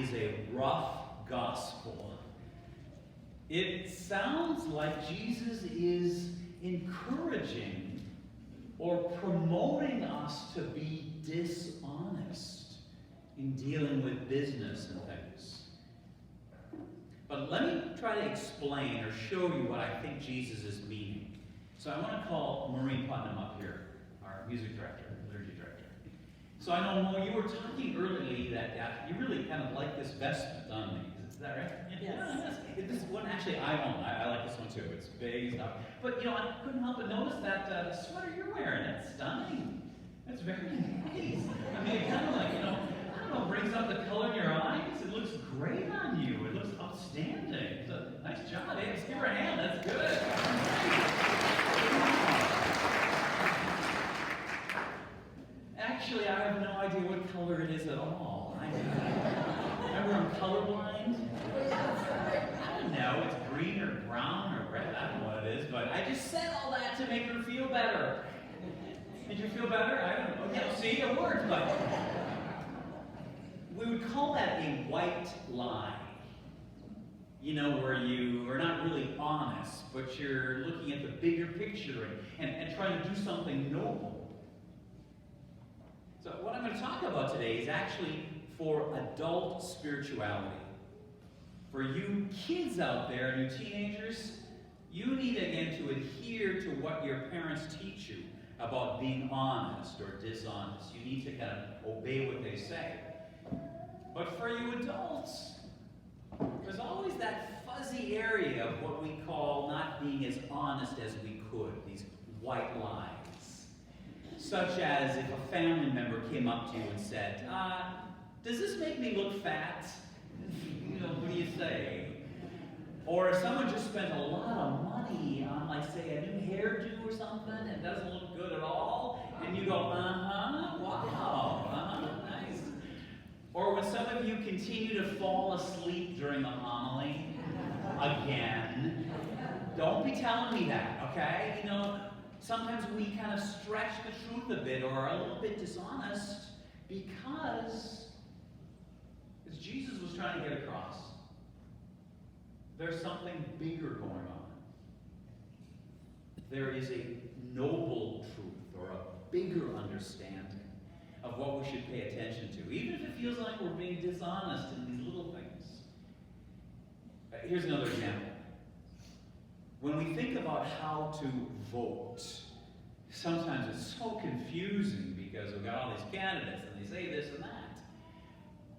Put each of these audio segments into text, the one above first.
is a rough gospel. It sounds like Jesus is encouraging or promoting us to be dishonest in dealing with business and things. But let me try to explain or show you what I think Jesus is meaning. So I want to call Maureen Putnam up here, our music director, liturgy director. So I know, Mo, you were talking earlier that you really kind of like this vestment on me. Is that right? Yes. This one, actually, I own. I like this one too. It's big stuff. But, I couldn't help but notice that sweater you're wearing. It's stunning. That's very nice. I mean, it kind of like, I don't know, brings out the color in your eyes. It looks great on you. It looks outstanding. It's a nice job. Hey, let's give her a hand. That's good. Actually, I have no idea what color it is at all. Remember, I'm colorblind. I don't know. It's green or brown or red. I don't know what it is, but I just said all that to make her feel better. Did you feel better? I don't know. Yeah, see, it worked, but we would call that a white lie. Where you are not really honest, but you're looking at the bigger picture and trying to do something noble. So what I'm going to talk about today is actually for adult spirituality. For you kids out there and you teenagers, you need again to adhere to what your parents teach you about being honest or dishonest. You need to kind of obey what they say. But for you adults, there's always that fuzzy area of what we call not being as honest as we could, these white lies. Such as if a family member came up to you and said, does this make me look fat? What do you say? Or if someone just spent a lot of money on, like, say, a new hairdo or something and doesn't look good at all, and you go, wow, nice. Or when some of you continue to fall asleep during the homily, again, don't be telling me that, okay? Sometimes we kind of stretch the truth a bit or are a little bit dishonest because, as Jesus was trying to get across, there's something bigger going on. There is a noble truth or a bigger understanding of what we should pay attention to, even if it feels like we're being dishonest in these little things. Here's another example. When we think about how to vote, sometimes it's so confusing because we've got all these candidates and they say this and that.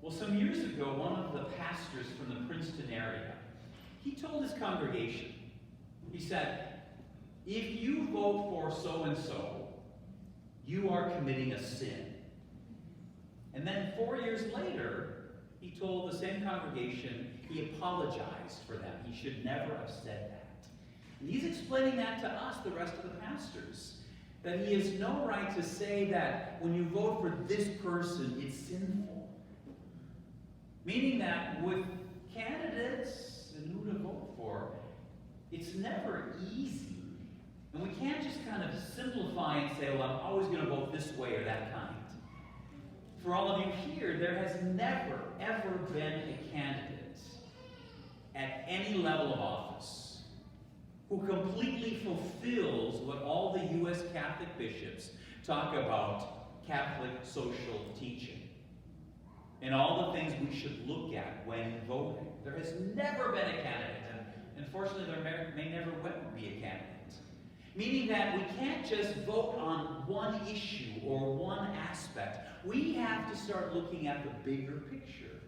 Well, some years ago, one of the pastors from the Princeton area, he told his congregation, he said, if you vote for so-and-so, you are committing a sin. And then 4 years later, he told the same congregation he apologized for them. He should never have said that. And he's explaining that to us, the rest of the pastors, that he has no right to say that when you vote for this person, it's sinful. Meaning that with candidates and who to vote for, it's never easy. And we can't just kind of simplify and say, well, I'm always going to vote this way or that kind. For all of you here, there has never, ever been a candidate at any level of office who completely fulfills what all the U.S. Catholic bishops talk about Catholic social teaching and all the things we should look at when voting. There has never been a candidate, and unfortunately there may never be a candidate. Meaning that we can't just vote on one issue or one aspect. We have to start looking at the bigger picture.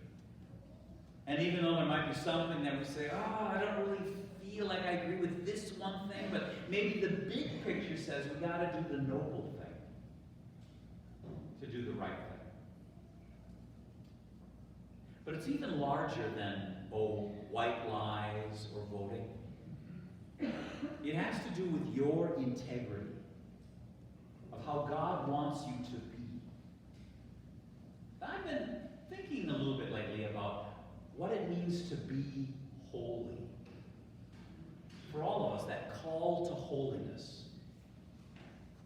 And even though there might be something that we say, I don't really feel like I agree with this one thing, but maybe the big picture says we got to do the noble thing, to do the right thing. But it's even larger than, white lies or voting. It has to do with your integrity, of how God wants you to be. I've been thinking a little bit lately about what it means to be holy. For all of us, that call to holiness.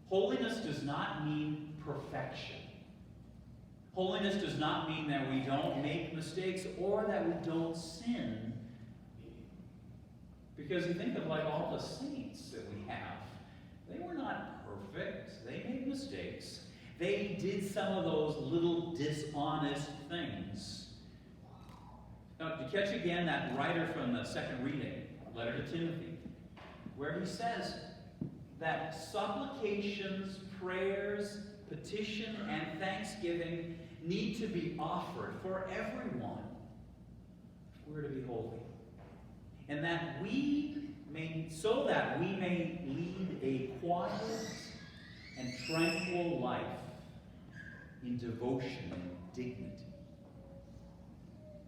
Holiness does not mean perfection. Holiness does not mean that we don't make mistakes or that we don't sin. Because you think of like all the saints that we have. They were not perfect. They made mistakes. They did some of those little dishonest things. Now, to catch again that writer from the second reading, letter to Timothy, where he says that supplications, prayers, petition, and thanksgiving need to be offered for everyone if we're to be holy. And that so that we may lead a quiet and tranquil life in devotion and dignity.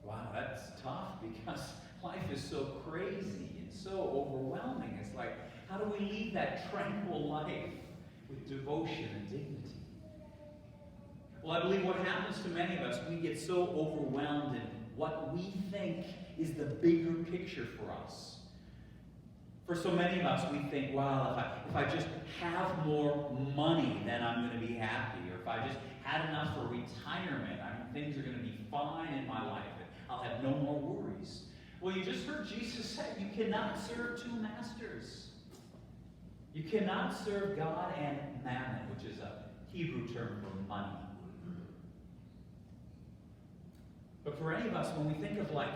Wow, that's tough because life is so crazy and so overwhelming. It's like, how do we lead that tranquil life with devotion and dignity? Well, I believe what happens to many of us, we get so overwhelmed in what we think is the bigger picture for us. For so many of us, we think, wow, if I just have more money, then I'm going to be happy. Or if I just had enough for retirement, things are going to be fine in my life. And I'll have no more worries. Well, you just heard Jesus say, you cannot serve two masters. You cannot serve God and mammon, which is a Hebrew term for money. But for any of us, when we think of like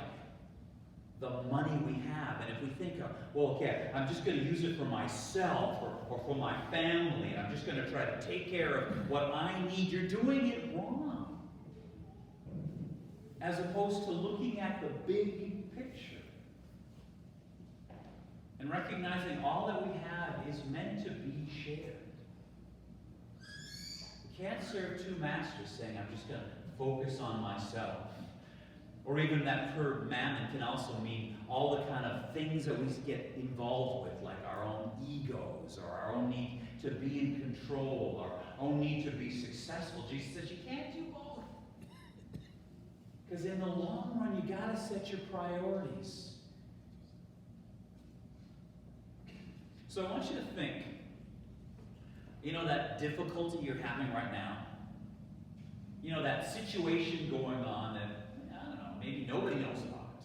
the money we have, and if we think of, well, okay, I'm just going to use it for myself or for my family, and I'm just going to try to take care of what I need, you're doing it wrong. As opposed to looking at the big picture and recognizing all that we have is meant to be shared. We can't serve two masters saying, I'm just going to focus on myself. Or even that word mammon can also mean all the kind of things that we get involved with, like our own egos, or our own need to be in control, or our own need to be successful. Jesus says you can't do both. Because in the long run, you got to set your priorities. So I want you to think, that difficulty you're having right now, that situation going on that, maybe nobody knows about.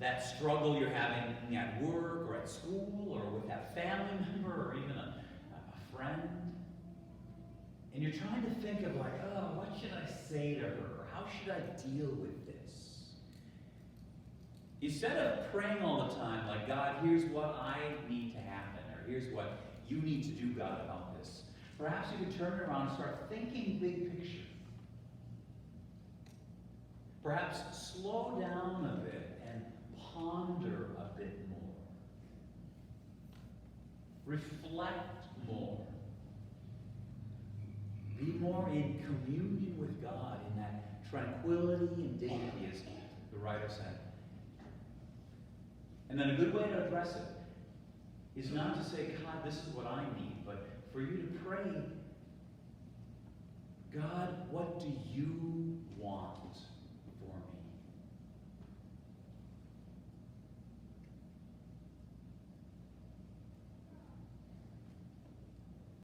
That struggle you're having at work or at school or with that family member or even a friend. And you're trying to think of like, oh, what should I say to her? Or how should I deal with this? Instead of praying all the time like, God, here's what I need to happen, or here's what you need to do, God, about this. Perhaps you could turn around and start thinking big picture. Perhaps slow down a bit and ponder a bit more. Reflect more. Be more in communion with God in that tranquility and dignity, as the writer said. And then a good way to address it is not to say, God, this is what I need, but for you to pray, God, what do you want